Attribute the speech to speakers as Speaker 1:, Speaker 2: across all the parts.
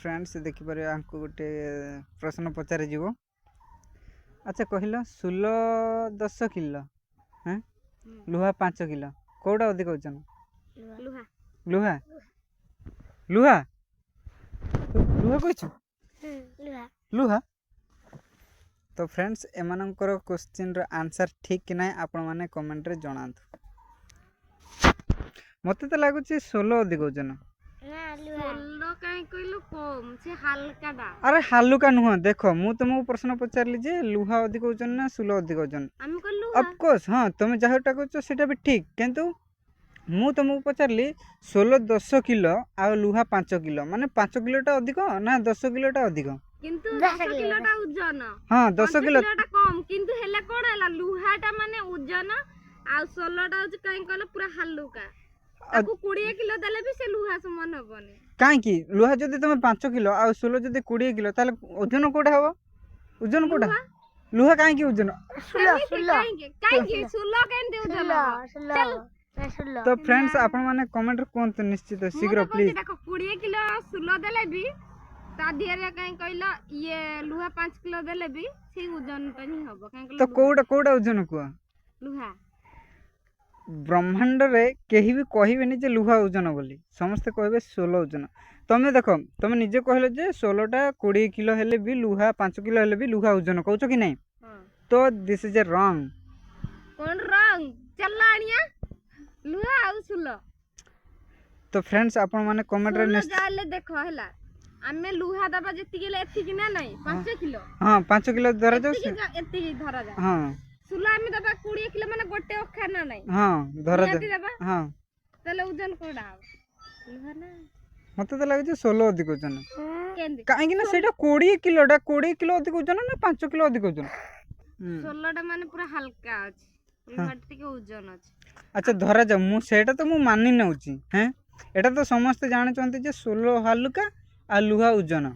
Speaker 1: Friends देखिपर आपको गोटे प्रश्न पचार जीव। अच्छा कहल सोल 10 किलो हाँ लुहा 5 किलो कौटा अधिक ओजन?
Speaker 2: लुहा
Speaker 1: लुहा लुहा लुहा कह लुहा। तो फ्रेंड्स एमानंकर क्वेश्चन रो आंसर ठीक कि ना आपण माने कमेंट रे जणातु। मते तो लागुची 16 अधिक ओजन। अरे हालुका नुह देख मु तुमको प्रश्न पचारली जे लुहा अधिक ओजन ना सोल अधिक ओजन। ऑफकोर्स हाँ तुम जहाँटा कह सेटा भी ठीक किंतु मु तुमको पचारली 16 10 किलो आ लुहा 5 किलो माने 5 किलोटा अधिक ना 10 किलोटा अधिक?
Speaker 2: किंतु 10 किलोटा ओजन
Speaker 1: हाँ 10
Speaker 2: किलोटा कम किंतु हेला कोन हला लुहाटा माने ओजन आ 16टा होच काई कहला पूरा हल्लुका ताकू 20 किलो देले भी से लुहा समान होबनी। काई
Speaker 1: की लुहा जदी तुम 5 किलो आ 16 जदी 20 किलो ताले ओजन कोडा हबो? ओजन कोडा लुहा काई की ओजन
Speaker 2: काई की सुलो केन दे ओजन चल।
Speaker 1: तो फ्रेंड्स आपण माने कमेंट कोन निश्चित शीघ्र प्लीज
Speaker 2: देखो 20 किलो सुलो देले भी ता दियरे काई कहला ये लुहा 5 किलो देले भी से ओजन त नहीं हबो काई
Speaker 1: तो कोडा ओजन को
Speaker 2: लुहा
Speaker 1: ब्रह्मांड रे केही भी कहबेनी जे लुहा ओजन बोली समस्ते कहबे 16 ओजन। तमे देखो तमे निजे कहले जे 16टा 20 किलो हेले भी लुहा 5 किलो हेले भी लुहा ओजन कहउछ कि नहीं? तो this is a wrong.
Speaker 2: Cone wrong चलला आनिया लुहा आ सुलो।
Speaker 1: तो फ्रेंड्स आपण माने कमेंट रे
Speaker 2: नेक्स्ट जाले देखो हला आमे लुहा दबा जति गेले एति कि ना नहीं 5 किलो
Speaker 1: हां 5 किलो धरा जाऊ
Speaker 2: एति धरा जा
Speaker 1: हां
Speaker 2: सुला आमे दबा 20 किलो माने गोटे ओखा ना नहीं
Speaker 1: हां धरा जा हां
Speaker 2: तले ओजन कोडा लुहा ना
Speaker 1: मते तो लागे 16 अधिक ओजन काहे कि ना सेटा 20 किलोटा 20 किलो अधिक ओजन ना 5 किलो अधिक ओजन
Speaker 2: 16टा माने पूरा हल्का अछि लुहा टिके ओजन अछि।
Speaker 1: अच्छा धरा जा मु सेटा तो मु मानि नउची हैं एटा तो समस्त जाने चंती जे 16 हल्का आ लुहा ओजन।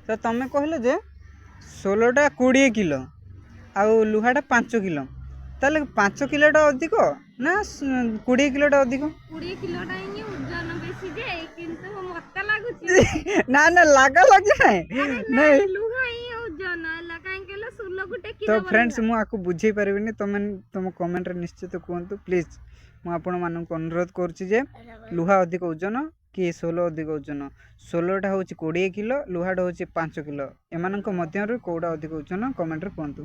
Speaker 1: तो तमे कहले जे 16टा 20 किलो आ लुहाटा 5 किलो ताले 5 किलोटा अधिक ना 20 किलोटा अधिक?
Speaker 2: 20 किलोटा ही ओजन बेसी जे किंतु मते लागुची
Speaker 1: ना ना लागा लगे नहीं
Speaker 2: लुहा ही ओजन लगाई केला 16 गुटे किलो।
Speaker 1: तो फ्रेंड्स मु आको बुझी परबिनी तुम कमेंट रे निश्चित कहंतु प्लीज मु आपण मानन को अनुरोध करछि जे लुहा अधिक ओजन कि 16 अधिक ओजन? 16टा होची 20 किलो लुहाटा होची 5 किलो एमानन को मध्य रे कोडा अधिक ओजन कमेंट रे कहंतु।